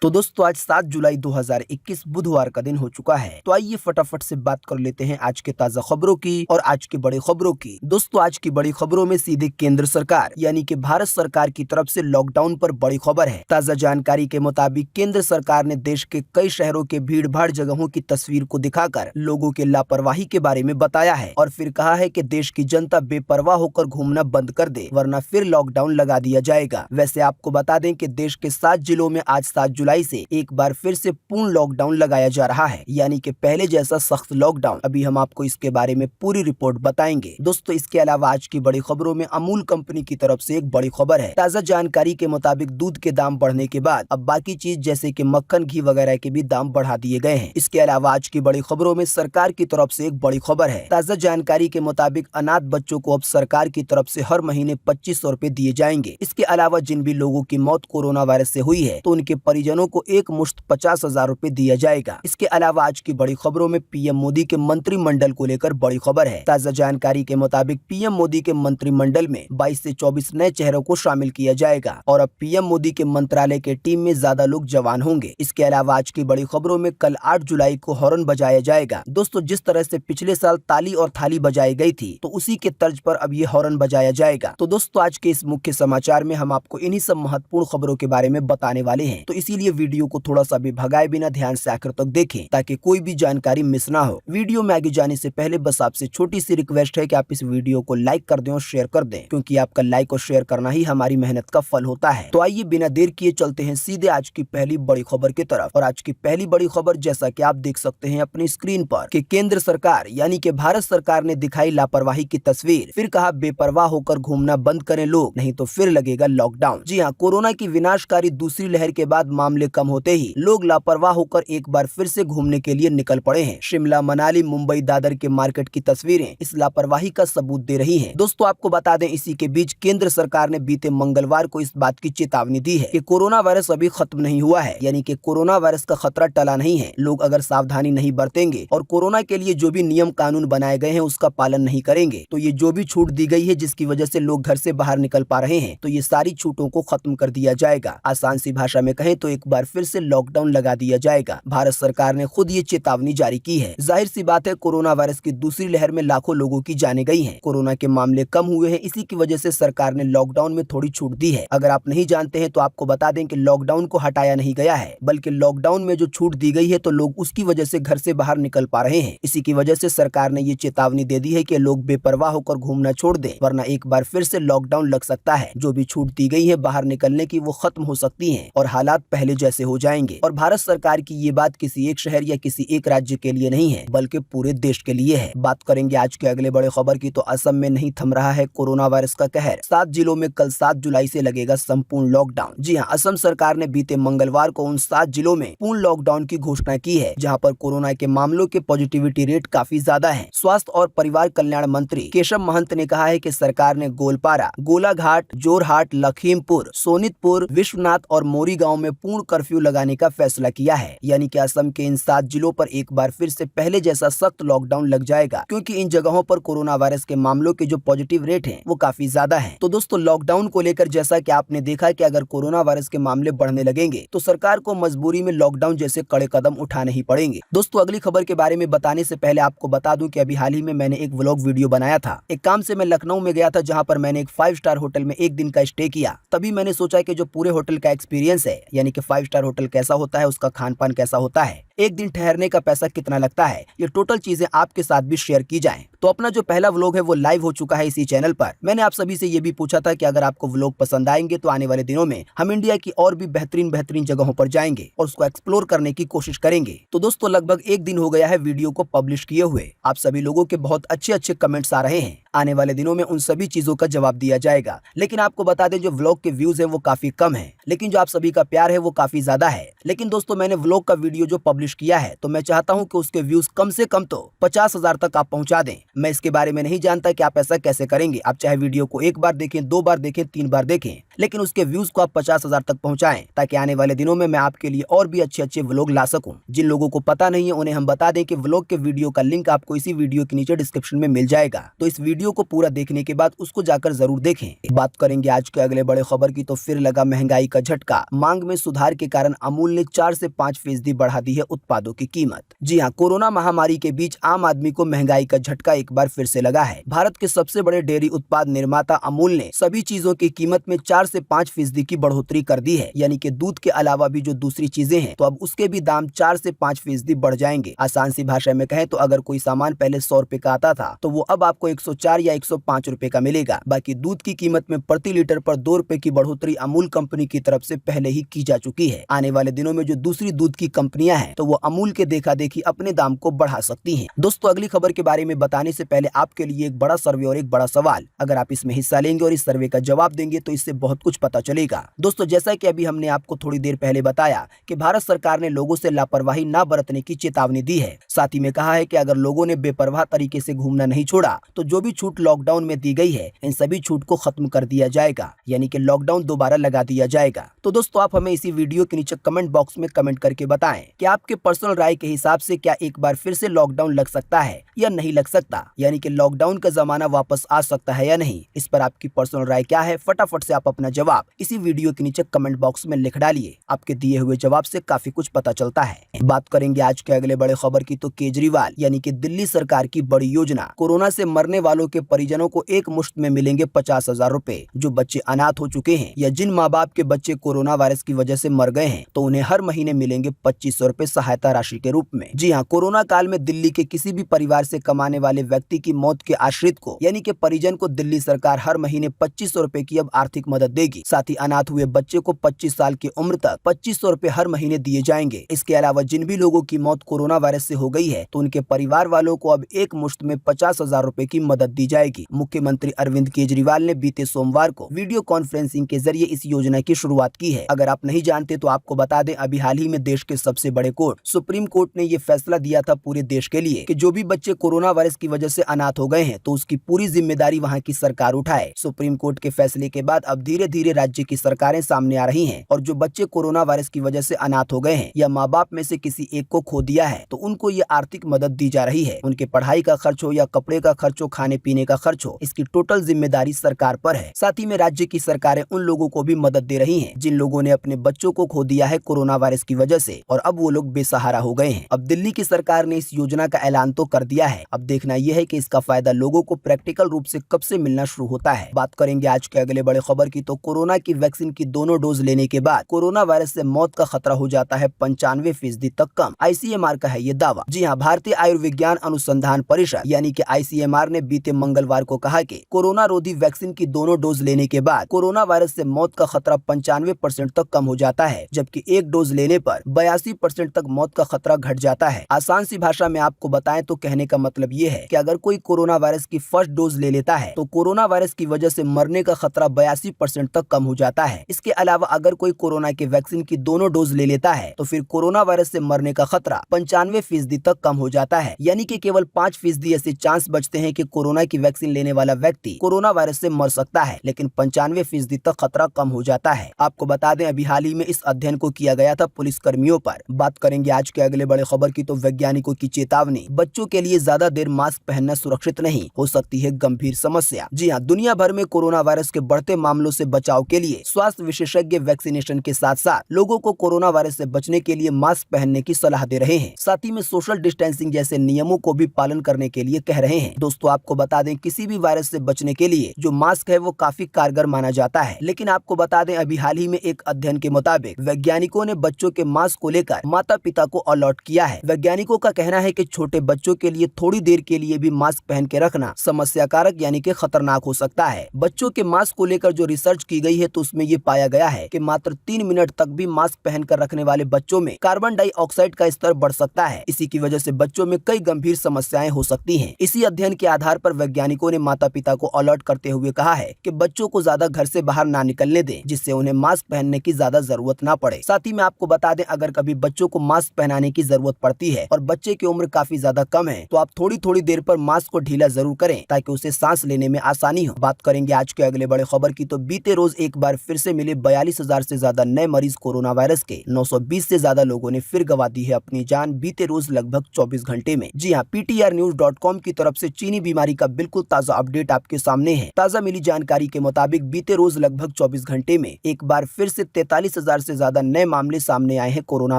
तो दोस्तों आज 7 जुलाई 2021 बुधवार का दिन हो चुका है। तो आइए फटाफट से बात कर लेते हैं आज के ताजा खबरों की और आज की बड़ी खबरों की। दोस्तों आज की बड़ी खबरों में सीधे केंद्र सरकार यानी कि भारत सरकार की तरफ से लॉकडाउन पर बड़ी खबर है। ताजा जानकारी के मुताबिक केंद्र सरकार ने देश के कई शहरों के भीड़ भाड़ जगहों की तस्वीर को दिखाकर लोगों के लापरवाही के बारे में बताया है और फिर कहा है कि देश की जनता बेपरवाह होकर घूमना बंद कर दे वरना फिर लॉकडाउन लगा दिया जाएगा। वैसे आपको बता दें कि देश के 7 जिलों में आज 7 जुलाई से एक बार फिर से पूर्ण लॉकडाउन लगाया जा रहा है, यानी कि पहले जैसा सख्त लॉकडाउन। अभी हम आपको इसके बारे में पूरी रिपोर्ट बताएंगे। दोस्तों इसके अलावा आज की बड़ी खबरों में अमूल कंपनी की तरफ से एक बड़ी खबर है। ताजा जानकारी के मुताबिक दूध के दाम बढ़ने के बाद अब बाकी चीज जैसे कि मक्खन, घी वगैरह के भी दाम बढ़ा दिए गए हैं। इसके अलावा आज की बड़ी खबरों में सरकार की तरफ से एक बड़ी खबर है। ताजा जानकारी के मुताबिक अनाथ बच्चों को अब सरकार की तरफ से हर महीने 2500 रुपए दिए जाएंगे। इसके अलावा जिन भी लोगों की मौत कोरोना वायरस से हुई है तो उनके परिजनों को एक मुश्त 50,000 रुपए दिया जाएगा। इसके अलावा आज की बड़ी खबरों में पीएम मोदी के मंत्रिमंडल को लेकर बड़ी खबर है। ताजा जानकारी के मुताबिक पीएम मोदी के मंत्रिमंडल में 22 से 24 नए चेहरों को शामिल किया जाएगा और अब पीएम मोदी के मंत्रालय के टीम में ज्यादा लोग जवान होंगे। इसके अलावा आज की बड़ी खबरों में कल 8 जुलाई को हॉर्न बजाया जाएगा। दोस्तों जिस तरह से पिछले साल ताली और थाली बजाई गई थी तो उसी के तर्ज पर अब ये हॉर्न बजाया जाएगा। तो दोस्तों आज के इस मुख्य समाचार में हम आपको इन्हीं सब महत्वपूर्ण खबरों के बारे में बताने वाले हैं, तो इसीलिए वीडियो को थोड़ा सा भी भगाए बिना ध्यान से आखिर तक देखें ताकि कोई भी जानकारी मिस ना हो। वीडियो में आगे जाने से पहले बस आपसे छोटी सी रिक्वेस्ट है कि आप इस वीडियो को लाइक कर दें और शेयर कर दें, क्योंकि आपका लाइक और शेयर करना ही हमारी मेहनत का फल होता है। तो आइए बिना देर किए चलते हैं सीधे आज की पहली बड़ी खबर की तरफ। और आज की पहली बड़ी खबर जैसा कि आप देख सकते हैं अपनी स्क्रीन पर कि केंद्र सरकार यानी कि भारत सरकार ने दिखाई लापरवाही की तस्वीर, फिर कहा बेपरवाह होकर घूमना बंद करें लोग, नहीं तो फिर लगेगा लॉकडाउन। जी हाँ, कोरोना की विनाशकारी दूसरी लहर के बाद मामले कम होते ही लोग लापरवाह होकर एक बार फिर से घूमने के लिए निकल पड़े हैं। शिमला, मनाली, मुंबई, दादर के मार्केट की तस्वीरें इस लापरवाही का सबूत दे रही हैं। दोस्तों आपको बता दें इसी के बीच केंद्र सरकार ने बीते मंगलवार को इस बात की चेतावनी दी है कि कोरोना वायरस अभी खत्म नहीं हुआ है, यानी कि कोरोना वायरस का खतरा टला नहीं है। लोग अगर सावधानी नहीं बरतेंगे और कोरोना के लिए जो भी नियम कानून बनाए गए हैं उसका पालन नहीं करेंगे तो ये जो भी छूट दी गई है जिसकी वजह से लोग घर से बाहर निकल पा रहे हैं तो ये सारी छूटों को खत्म कर दिया जाएगा। आसान सी भाषा में कहें तो एक बार फिर से लॉकडाउन लगा दिया जाएगा। भारत सरकार ने खुद ये चेतावनी जारी की है। जाहिर सी बात है कोरोना वायरस की दूसरी लहर में लाखों लोगों की जानें गई हैं। कोरोना के मामले कम हुए हैं, इसी की वजह से सरकार ने लॉकडाउन में थोड़ी छूट दी है। अगर आप नहीं जानते हैं तो आपको बता दें कि लॉकडाउन को हटाया नहीं गया है, बल्कि लॉकडाउन में जो छूट दी गई है तो लोग उसकी वजह से घर से बाहर निकल पा रहे हैं। इसी की वजह से सरकार ने ये चेतावनी दे दी है कि लोग बेपरवाह होकर घूमना छोड़ दें वरना एक बार फिर से लॉकडाउन लग सकता है। जो भी छूट दी गई है बाहर निकलने की वो खत्म हो सकती है और हालात पहले जैसे हो जाएंगे। और भारत सरकार की ये बात किसी एक शहर या किसी एक राज्य के लिए नहीं है बल्कि पूरे देश के लिए है। बात करेंगे आज के अगले बड़े खबर की तो असम में नहीं थम रहा है कोरोना वायरस का कहर। 7 जिलों में कल 7 जुलाई से लगेगा संपूर्ण लॉकडाउन। जी हाँ, असम सरकार ने बीते मंगलवार को उन 7 जिलों में पूर्ण लॉकडाउन की घोषणा की है जहाँ पर कोरोना के मामलों के पॉजिटिविटी रेट काफी ज्यादा है। स्वास्थ्य और परिवार कल्याण मंत्री केशव महंत ने कहा है कि सरकार ने गोलपारा, गोलाघाट, जोरहाट, लखीमपुर, सोनितपुर, विश्वनाथ और मोरीगांव में पूर्ण कर्फ्यू लगाने का फैसला किया है। यानी कि असम के इन 7 जिलों पर एक बार फिर से पहले जैसा सख्त लॉकडाउन लग जाएगा, क्योंकि इन जगहों पर कोरोना वायरस के मामलों के जो पॉजिटिव रेट हैं वो काफी ज्यादा हैं। तो दोस्तों लॉकडाउन को लेकर जैसा कि आपने देखा कि अगर कोरोना वायरस के मामले बढ़ने लगेंगे तो सरकार को मजबूरी में लॉकडाउन जैसे कड़े कदम उठाने ही पड़ेंगे। दोस्तों अगली खबर के बारे में बताने से पहले आपको बता दूं कि अभी हाल ही में मैंने एक व्लॉग वीडियो बनाया था। एक काम से मैं लखनऊ में गया था जहाँ पर मैंने एक 5 स्टार होटल में एक दिन का स्टे किया। तभी मैंने सोचा कि जो पूरे होटल का एक्सपीरियंस है यानी कि 5 स्टार होटल कैसा होता है, उसका खान पान कैसा होता है, एक दिन ठहरने का पैसा कितना लगता है, ये टोटल चीजें आपके साथ भी शेयर की जाएं। तो अपना जो पहला व्लॉग है वो लाइव हो चुका है इसी चैनल पर। मैंने आप सभी से ये भी पूछा था कि अगर आपको व्लॉग पसंद आएंगे तो आने वाले दिनों में हम इंडिया की और भी बेहतरीन जगहों पर जाएंगे और उसको एक्सप्लोर करने की कोशिश करेंगे। तो दोस्तों लगभग एक दिन हो गया है वीडियो को पब्लिश किए हुए। आप सभी लोगों के बहुत अच्छे कमेंट्स आ रहे हैं। आने वाले दिनों में उन सभी चीजों का जवाब दिया जाएगा। लेकिन आपको बता दें जो व्लॉग के व्यूज है वो काफी कम है, लेकिन जो आप सभी का प्यार है वो काफी ज्यादा है। लेकिन दोस्तों मैंने व्लॉग का वीडियो जो पब्लिश किया है तो मैं चाहता हूं कि उसके व्यूज कम से कम तो 50,000 तक आप पहुंचा दें। मैं इसके बारे में नहीं जानता कि आप ऐसा कैसे करेंगे। आप चाहे वीडियो को एक बार देखें, 2 बार देखें, 3 बार देखें, लेकिन उसके व्यूज को आप 50,000 तक पहुंचाएं ताकि आने वाले दिनों में मैं आपके लिए और भी अच्छे व्लॉग ला सकूं। जिन लोगों को पता नहीं है उन्हें हम बता दें कि व्लॉग के वीडियो का लिंक आपको इसी वीडियो के नीचे डिस्क्रिप्शन में मिल जाएगा। तो इस वीडियो वीडियो को पूरा देखने के बाद उसको जाकर जरूर देखें। बात करेंगे आज के अगले बड़े खबर की तो फिर लगा महंगाई का झटका। मांग में सुधार के कारण अमूल ने 4 से 5% बढ़ा दी है उत्पादों की कीमत। जी हां, कोरोना महामारी के बीच आम आदमी को महंगाई का झटका एक बार फिर से लगा है। भारत के सबसे बड़े डेयरी उत्पाद निर्माता अमूल ने सभी चीजों की कीमत में 4 से 5% की बढ़ोतरी कर दी है। यानी कि दूध के अलावा भी जो दूसरी चीजें हैं तो अब उसके भी दाम 4 से 5% बढ़ जाएंगे। आसान सी भाषा में कहें तो अगर कोई सामान पहले 100 रुपए का आता था तो वो अब आपको 104 या 105 रुपए का मिलेगा। बाकी दूध की कीमत में प्रति लीटर पर 2 रुपए की बढ़ोतरी अमूल कंपनी की तरफ से पहले ही की जा चुकी है। आने वाले दिनों में जो दूसरी दूध की कंपनियां हैं तो वो अमूल के देखा देखी अपने दाम को बढ़ा सकती हैं। दोस्तों, अगली खबर के बारे में बताने से पहले आपके लिए एक बड़ा सर्वे और एक बड़ा सवाल। अगर आप इसमें हिस्सा लेंगे और इस सर्वे का जवाब देंगे तो इससे बहुत कुछ पता चलेगा। दोस्तों, जैसा कि अभी हमने आपको थोड़ी देर पहले बताया कि भारत सरकार ने लोगों से लापरवाही न बरतने की चेतावनी दी है। साथ ही में कहा है कि अगर लोगों ने बेपरवाह तरीके से घूमना नहीं छोड़ा तो जो भी छूट लॉकडाउन में दी गई है इन सभी छूट को खत्म कर दिया जाएगा, यानी कि लॉकडाउन दोबारा लगा दिया जाएगा। तो दोस्तों, आप हमें इसी वीडियो के नीचे कमेंट बॉक्स में कमेंट करके बताएं कि आपके पर्सनल राय के हिसाब से क्या एक बार फिर से लॉकडाउन लग सकता है या नहीं लग सकता, यानी कि लॉकडाउन का जमाना वापस आ सकता है या नहीं। इस पर आपकी पर्सनल राय क्या है, फटाफट से आप अपना जवाब इसी वीडियो के नीचे कमेंट बॉक्स में लिख डालिए। आपके दिए हुए जवाब से काफी कुछ पता चलता है। बात करेंगे आज के अगले बड़े खबर की तो केजरीवाल यानी कि दिल्ली सरकार की बड़ी योजना। कोरोना से मरने वालों के परिजनों को एक मुश्त में मिलेंगे 50,000 रुपए। जो बच्चे अनाथ हो चुके हैं या जिन माँ बाप के बच्चे कोरोना वायरस की वजह से मर गए हैं तो उन्हें हर महीने मिलेंगे 2500 रुपए सहायता राशि के रूप में। जी हाँ, कोरोना काल में दिल्ली के किसी भी परिवार से कमाने वाले व्यक्ति की मौत के आश्रित को यानी कि परिजन को दिल्ली सरकार हर महीने 2500 रुपए की अब आर्थिक मदद देगी। साथ ही अनाथ हुए बच्चे को 25 साल की उम्र तक 2500 रुपए हर महीने दिए जाएंगे। इसके अलावा जिन भी लोगों की मौत कोरोना वायरस से हो गई है तो उनके परिवार वालों को अब एक मुश्त में 50,000 रुपए की मदद दी जाएगी। मुख्यमंत्री अरविंद केजरीवाल ने बीते सोमवार को वीडियो कॉन्फ्रेंसिंग के जरिए इस योजना की शुरुआत की है। अगर आप नहीं जानते तो आपको बता दें, अभी हाल ही में देश के सबसे बड़े कोर्ट सुप्रीम कोर्ट ने ये फैसला दिया था पूरे देश के लिए कि जो भी बच्चे कोरोना वायरस की वजह से अनाथ हो गए हैं तो उसकी पूरी जिम्मेदारी वहाँ की सरकार उठाए। सुप्रीम कोर्ट के फैसले के बाद अब धीरे धीरे राज्य की सरकारें सामने आ रही हैं और जो बच्चे कोरोना वायरस की वजह से अनाथ हो गए हैं या माँ बाप में से किसी एक को खो दिया है तो उनको ये आर्थिक मदद दी जा रही है। उनके पढ़ाई का खर्च हो या कपड़े का खर्च हो, खाने पीने का खर्च हो, इसकी टोटल जिम्मेदारी सरकार पर है। साथ ही में राज्य की सरकारें उन लोगों को भी मदद दे रही हैं जिन लोगों ने अपने बच्चों को खो दिया है कोरोना वायरस की वजह से और अब वो लोग बेसहारा हो गए हैं। अब दिल्ली की सरकार ने इस योजना का ऐलान तो कर दिया है, अब देखना यह है कि इसका फायदा लोगों को प्रैक्टिकल रूप से कब से मिलना शुरू होता है। बात करेंगे आज के अगले बड़े खबर की तो कोरोना की वैक्सीन की दोनों डोज लेने के बाद कोरोना वायरस से मौत का खतरा हो जाता है 95% तक कम। आईसीएमआर का है ये दावा। जी हाँ, भारतीय आयुर्विज्ञान अनुसंधान परिषद यानी कि आईसीएमआर ने बीते मंगलवार को कहा कि कोरोना रोधी वैक्सीन की दोनों डोज लेने के बाद कोरोना वायरस से मौत का खतरा 95% तक कम हो जाता है, जबकि एक डोज लेने पर 82% तक मौत का खतरा घट जाता है। आसान सी भाषा में आपको बताएं तो कहने का मतलब ये है कि अगर कोई कोरोना वायरस की फर्स्ट डोज ले लेता है तो कोरोना वायरस की वजह से मरने का खतरा 82% तक कम हो जाता है। इसके अलावा अगर कोई कोरोना के वैक्सीन की दोनों डोज ले लेता है तो फिर कोरोना वायरस से मरने का खतरा 95% तक कम हो जाता है, यानी कि केवल 5% ऐसे चांस बचते हैं कि कोरोना की वैक्सीन लेने वाला व्यक्ति कोरोना वायरस से मर सकता है, लेकिन 95% तक खतरा कम हो जाता है। आपको बता दें, अभी हाल ही में इस अध्ययन को किया गया था पुलिस कर्मियों पर। बात करेंगे आज के अगले बड़े खबर की तो वैज्ञानिकों की चेतावनी, बच्चों के लिए ज्यादा देर मास्क पहनना सुरक्षित नहीं, हो सकती है गंभीर समस्या। जी हाँ, दुनिया भर में कोरोना वायरस के बढ़ते मामलों से बचाव के लिए स्वास्थ्य विशेषज्ञ वैक्सीनेशन के साथ साथ लोगों को कोरोना वायरस से बचने के लिए मास्क पहनने की सलाह दे रहे हैं। साथ ही में सोशल डिस्टेंसिंग जैसे नियमों को भी पालन करने के लिए कह रहे हैं। दोस्तों, आपको बता दें, किसी भी वायरस से बचने के लिए जो मास्क है वो काफी कारगर माना जाता है, लेकिन आपको बता दें, अभी हाल ही में एक अध्ययन के मुताबिक वैज्ञानिकों ने बच्चों के मास्क को लेकर माता पिता को अलर्ट किया है। वैज्ञानिकों का कहना है कि छोटे बच्चों के लिए थोड़ी देर के लिए भी मास्क पहन के रखना समस्या कारक यानी कि खतरनाक हो सकता है। बच्चों के मास्क को लेकर जो रिसर्च की गई है तो उसमें ये पाया गया है कि मात्र 3 मिनट तक भी मास्क पहनकर रखने वाले बच्चों में कार्बन डाइऑक्साइड का स्तर बढ़ सकता है। इसी की वजह से बच्चों में कई गंभीर समस्याएं हो सकती हैं। इसी अध्ययन के आधार पर वैज्ञानिकों ने माता पिता को अलर्ट करते हुए कहा है कि बच्चों को ज्यादा घर से बाहर ना निकलने दें, जिससे उन्हें मास्क पहनने की ज्यादा जरूरत ना पड़े। साथ ही में आपको बता दें, अगर कभी बच्चों को मास्क पहनाने की जरूरत पड़ती है और बच्चे की उम्र काफी ज्यादा कम है तो आप थोड़ी थोड़ी देर पर मास्क को ढीला जरूर करें ताकि उसे सांस लेने में आसानी हो। बात करेंगे आज के अगले बड़े खबर की तो बीते रोज एक बार फिर से मिले 42,000 से ज्यादा नए मरीज कोरोना वायरस के। 920 से ज्यादा लोगों ने फिर गंवा दी है अपनी जान बीते रोज लगभग 24 घंटे में। जी हाँ, PTR News.com की तरफ से चीनी बीमारी का बिल्कुल ताजा अपडेट आपके सामने है। ताजा मिली जानकारी के मुताबिक बीते रोज लगभग 24 घंटे में एक बार फिर से 43,000 से ज्यादा नए मामले सामने आए हैं कोरोना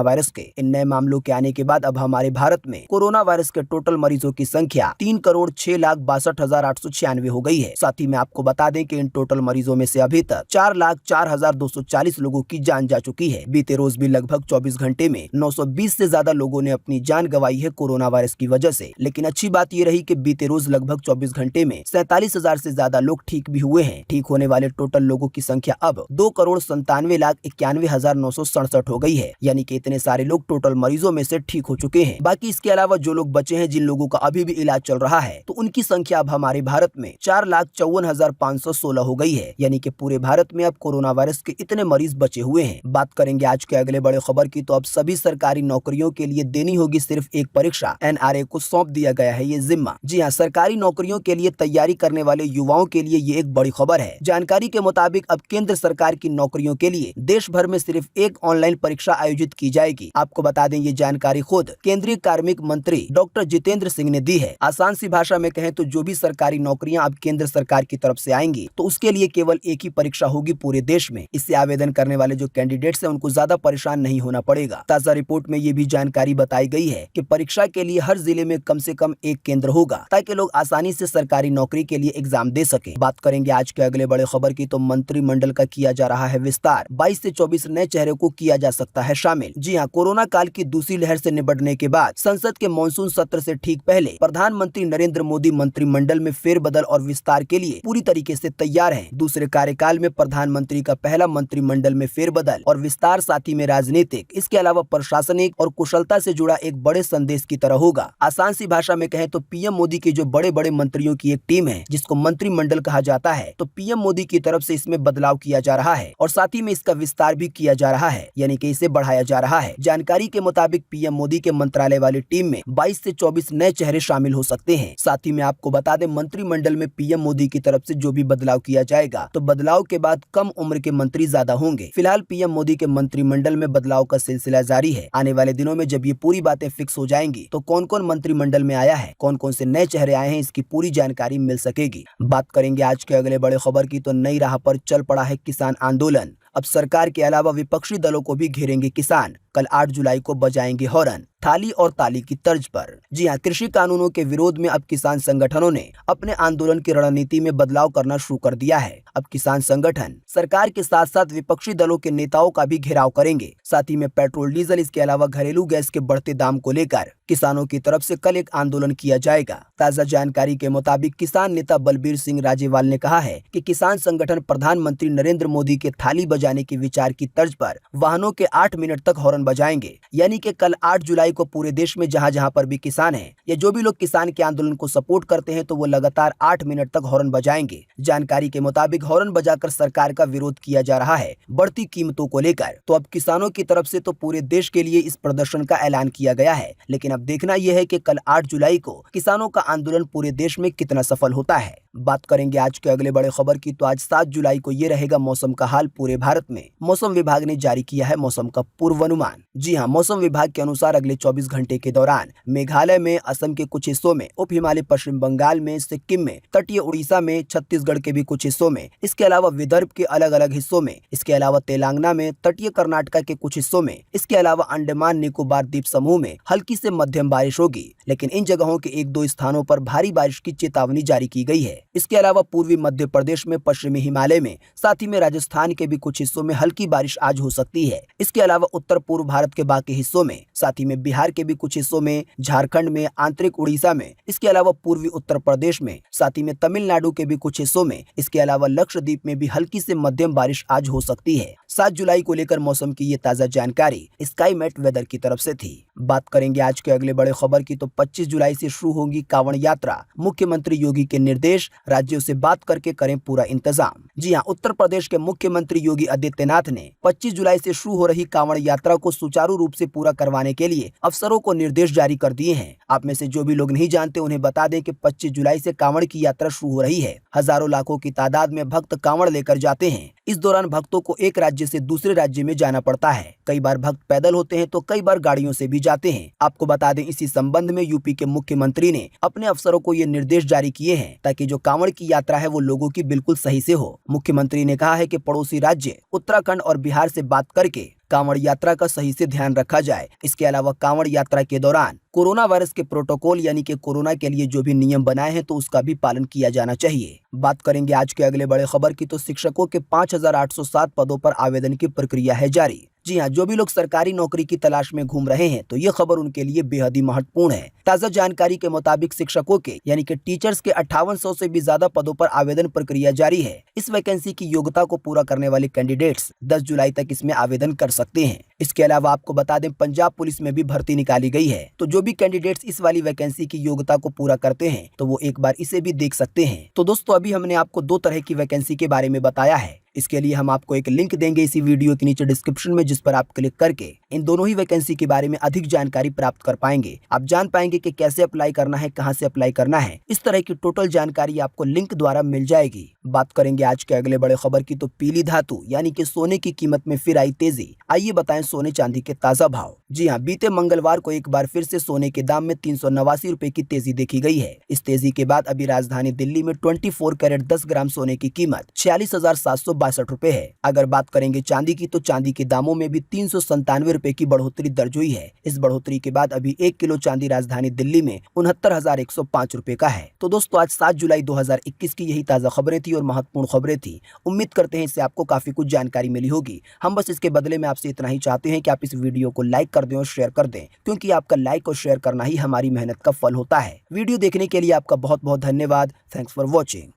वायरस के। इन नए मामलों के आने के बाद अब हमारे भारत में कोरोना वायरस के टोटल मरीजों की संख्या 3,06,62,896 हो गई है। साथ ही में आपको बता दें कि इन टोटल मरीजों में से अभी तक 4,04,240 लोगों की जान जा चुकी है। बीते रोज भी लगभग 24 घंटे में 920 से ज्यादा लोगों ने अपनी जान गंवाई है कोरोना वायरस की वजह से। लेकिन अच्छी बात ये रही कि बीते रोज लगभग 24 घंटे में 47,000 से ज्यादा लोग ठीक भी हुए हैं। ठीक होने वाले टोटल लोगों की संख्या अब 2,97,91,967 हो गई है। यानी कि इतने सारे लोग टोटल मरीजों में से ठीक हो चुके हैं। बाकी इसके अलावा जो लोग बचे हैं, जिन लोगों का अभी भी इलाज चल रहा है, तो उनकी संख्या अब हमारे भारत में 4,54,516 हो गई है। यानी कि पूरे भारत में अब कोरोना वायरस के इतने मरीज बचे हुए हैं। बात करेंगे आज के अगले बड़े खबर की, तो अब सभी सरकारी नौकरियों के लिए देनी होगी सिर्फ एक परीक्षा। एनआरए को सौंप दिया गया है ये जिम्मा। जी हाँ, सरकारी नौकरियों के लिए तैयारी करने वाले युवाओं के लिए ये एक बड़ी खबर है। जानकारी के मुताबिक अब केंद्र सरकार की नौकरियों के लिए देश भर में सिर्फ एक ऑनलाइन परीक्षा आयोजित की जाएगी। आपको बता दें, ये जानकारी खुद केंद्रीय कार्मिक मंत्री डॉक्टर जितेंद्र सिंह ने दी है। आसान सी भाषा में कहें तो जो भी सरकारी नौकरियां अब केंद्र सरकार की तरफ से आएंगी, तो उसके लिए केवल एक ही परीक्षा होगी पूरे देश में। इससे आवेदन करने वाले जो कैंडिडेट्स हैं, उनको ज्यादा परेशान नहीं होना पड़ेगा। ताजा रिपोर्ट में ये भी जानकारी बताई गई है कि परीक्षा के लिए हर जिले में कम से कम एक केंद्र होगा, ताकि लोग आसानी से सरकारी नौकरी के लिए एग्जाम दे सके। बात करेंगे आज के अगले बड़े खबर की, तो मंत्रिमंडल का किया जा रहा है विस्तार। 22 से 24 नए चेहरे को किया जा सकता है शामिल। जी हाँ, कोरोना काल की दूसरी लहर से निपटने के बाद संसद के मानसून सत्र से ठीक पहले प्रधानमंत्री नरेंद्र मोदी मंत्रिमंडल में फेरबदल और विस्तार के लिए पूरी तरीके से तैयार हैं। दूसरे कार्यकाल में प्रधानमंत्री का पहला मंत्रिमंडल में फेरबदल और विस्तार साथ ही में राजनीतिक, इसके अलावा प्रशासनिक और कुशलता से जुड़ा एक बड़े संदेश की तरह होगा। आसान सी भाषा में कहें तो पीएम मोदी के जो बड़े बड़े मंत्रियों की एक टीम है, जिसको मंत्रिमंडल कहा जाता है, तो पीएम मोदी की तरफ से इसमें बदलाव किया जा रहा है और साथ ही में इसका विस्तार भी किया जा रहा है, यानी कि इसे बढ़ाया जा रहा है। जानकारी के मुताबिक पीएम मोदी के मंत्रालय वाली टीम में 22 से 24 नए चेहरे शामिल हो सकते हैं। साथ ही में आपको बता दें, मंत्रिमंडल में पीएम मोदी की तरफ से जो भी बदलाव किया जाएगा, तो बदलाव के बाद कम उम्र के मंत्री ज्यादा होंगे। फिलहाल पीएम मोदी के मंत्रिमंडल में बदलाव का सिलसिला जारी है। आने वाले दिनों में जब ये पूरी बातें फिक्स हो जाएंगी, तो कौन कौन मंत्रिमंडल में आया है, कौन कौन से नए चेहरे आए हैं, इसकी पूरी जानकारी मिल सकेगी। बात करेंगे आज के अगले बड़े खबर की, तो नई राह पर चल पड़ा है किसान आंदोलन। अब सरकार के अलावा विपक्षी दलों को भी घेरेंगे किसान। कल 8 जुलाई को बजाएंगे हॉर्न, थाली और ताली की तर्ज पर। जी हाँ, कृषि कानूनों के विरोध में अब किसान संगठनों ने अपने आंदोलन की रणनीति में बदलाव करना शुरू कर दिया है। अब किसान संगठन सरकार के साथ साथ विपक्षी दलों के नेताओं का भी घेराव करेंगे। साथ ही में पेट्रोल, डीजल, इसके अलावा घरेलू गैस के बढ़ते दाम को लेकर किसानों की तरफ से कल एक आंदोलन किया जाएगा। ताजा जानकारी के मुताबिक किसान नेता बलबीर सिंह राजेवाल ने कहा है कि किसान संगठन प्रधानमंत्री नरेंद्र मोदी के थाली बजाने के विचार की तर्ज पर वाहनों के 8 मिनट तक हॉर्न बजाएंगे। यानी कि कल 8 जुलाई को पूरे देश में जहां जहां पर भी किसान हैं या जो भी लोग किसान के आंदोलन को सपोर्ट करते हैं, तो वो लगातार 8 मिनट तक हॉर्न बजाएंगे। जानकारी के मुताबिक हॉर्न बजाकर सरकार का विरोध किया जा रहा है बढ़ती कीमतों को लेकर। तो अब किसानों की तरफ से तो पूरे देश के लिए इस प्रदर्शन का ऐलान किया गया है, लेकिन अब देखना यह है कि कल 8 जुलाई को किसानों का आंदोलन पूरे देश में कितना सफल होता है। बात करेंगे आज के अगले बड़े खबर की, तो आज 7 जुलाई को ये रहेगा मौसम का हाल पूरे भारत में। मौसम विभाग ने जारी किया है मौसम का पूर्वानुमान। जी हाँ, मौसम विभाग के अनुसार अगले 24 घंटे के दौरान मेघालय में, असम के कुछ हिस्सों में, उप हिमालय पश्चिम बंगाल में, सिक्किम में, तटीय उड़ीसा में, छत्तीसगढ़ के भी कुछ हिस्सों में, इसके अलावा विदर्भ के अलग अलग हिस्सों में, इसके अलावा तेलंगाना में, तटीय कर्नाटक के कुछ हिस्सों में, इसके अलावा अंडमान निकोबार द्वीप समूह में हल्की से मध्यम बारिश होगी। लेकिन इन जगहों के 1-2 स्थानों पर भारी बारिश की चेतावनी जारी की गई है। इसके अलावा पूर्वी मध्य प्रदेश में, पश्चिमी हिमालय में, साथ ही में राजस्थान के भी कुछ हिस्सों में हल्की बारिश आज हो सकती है। इसके अलावा उत्तर पूर्व भारत के बाकी हिस्सों में, साथ ही में बिहार के भी कुछ हिस्सों में, झारखंड में, आंतरिक उड़ीसा में, इसके अलावा पूर्वी उत्तर प्रदेश में, साथ ही में तमिलनाडु के भी कुछ हिस्सों में, इसके अलावा लक्षद्वीप में भी हल्की से मध्यम बारिश आज हो सकती है। 7 जुलाई को लेकर मौसम की ये ताजा जानकारी स्काईमेट वेदर की तरफ से थी। बात करेंगे आज के अगले बड़े खबर की, तो 25 जुलाई से शुरू होगी कांवड़ यात्रा। मुख्यमंत्री योगी के निर्देश, राज्यों से बात करके करें पूरा इंतजाम। जी हां, उत्तर प्रदेश के मुख्यमंत्री योगी आदित्यनाथ ने 25 जुलाई से शुरू हो रही कांवड़ यात्रा को सुचारू रूप से पूरा करवाने के लिए अफसरों को निर्देश जारी कर दिए हैं। आप में से जो भी लोग नहीं जानते, उन्हें बता दें कि 25 जुलाई से कांवड़ की यात्रा शुरू हो रही है। हजारों लाखों की तादाद में भक्त कांवड़ लेकर जाते हैं। इस दौरान भक्तों को एक राज्य से दूसरे राज्य में जाना पड़ता है। कई बार भक्त पैदल होते हैं तो कई बार गाड़ियों से भी जाते हैं। आपको बता दें, इसी संबंध में यूपी के मुख्यमंत्री ने अपने अफसरों को ये निर्देश जारी किए हैं ताकि जो कांवड़ की यात्रा है वो लोगों की बिल्कुल सही से हो। मुख्यमंत्री ने कहा है कि पड़ोसी राज्य उत्तराखंड और बिहार से बात करके कांवड़ यात्रा का सही से ध्यान रखा जाए। इसके अलावा कांवड़ यात्रा के दौरान कोरोना वायरस के प्रोटोकॉल यानी कि कोरोना के लिए जो भी नियम बनाए हैं तो उसका भी पालन किया जाना चाहिए। बात करेंगे आज के अगले बड़े खबर की, तो शिक्षकों के 5,807 पदों पर आवेदन की प्रक्रिया है जारी। जी हाँ, जो भी लोग सरकारी नौकरी की तलाश में घूम रहे हैं तो ये खबर उनके लिए बेहद ही महत्वपूर्ण है। ताजा जानकारी के मुताबिक शिक्षकों के यानी कि टीचर्स के 5800 से भी ज्यादा पदों पर आवेदन प्रक्रिया जारी है। इस वैकेंसी की योग्यता को पूरा करने वाले कैंडिडेट्स 10 जुलाई तक इसमें आवेदन कर सकते हैं। इसके अलावा आपको बता दें, पंजाब पुलिस में भी भर्ती निकाली गई है, तो जो भी कैंडिडेट्स इस वाली वैकेंसी की योग्यता को पूरा करते हैं तो वो एक बार इसे भी देख सकते हैं। तो दोस्तों, अभी हमने आपको 2 तरह की वैकेंसी के बारे में बताया है। इसके लिए हम आपको एक लिंक देंगे इसी वीडियो के नीचे डिस्क्रिप्शन में, जिस पर आप क्लिक करके इन दोनों ही वैकेंसी के बारे में अधिक जानकारी प्राप्त कर पाएंगे। आप जान पाएंगे कि कैसे अप्लाई करना है, कहां से अप्लाई करना है। इस तरह की टोटल जानकारी आपको लिंक द्वारा मिल जाएगी। बात करेंगे आज के अगले बड़े खबर की, तो पीली धातु यानी कि सोने की कीमत में फिर आई तेजी। आइए बताएं सोने चांदी के ताजा भाव। जी हाँ, बीते मंगलवार को एक बार फिर से सोने के दाम में 389 रुपए की तेजी देखी गई है। इस तेजी के बाद अभी राजधानी दिल्ली में 24 कैरेट 10 ग्राम सोने की कीमत 46,762 रुपए है। अगर बात करेंगे चांदी की, तो चांदी के दामों में भी 397 रुपए की बढ़ोतरी दर्ज हुई है। इस बढ़ोतरी के बाद अभी 1 किलो चांदी राजधानी दिल्ली में 69,105 रुपए का है। तो दोस्तों, आज 7 जुलाई 2021 की यही ताजा खबरें थी और महत्वपूर्ण खबरें थी। उम्मीद करते हैं इससे आपको काफी कुछ जानकारी मिली होगी। हम बस इसके बदले में आपसे इतना ही चाहते हैं कि आप इस वीडियो को लाइक कर दें और शेयर कर दें, क्योंकि आपका लाइक और शेयर करना ही हमारी मेहनत का फल होता है। वीडियो देखने के लिए आपका बहुत बहुत धन्यवाद। Thanks for watching.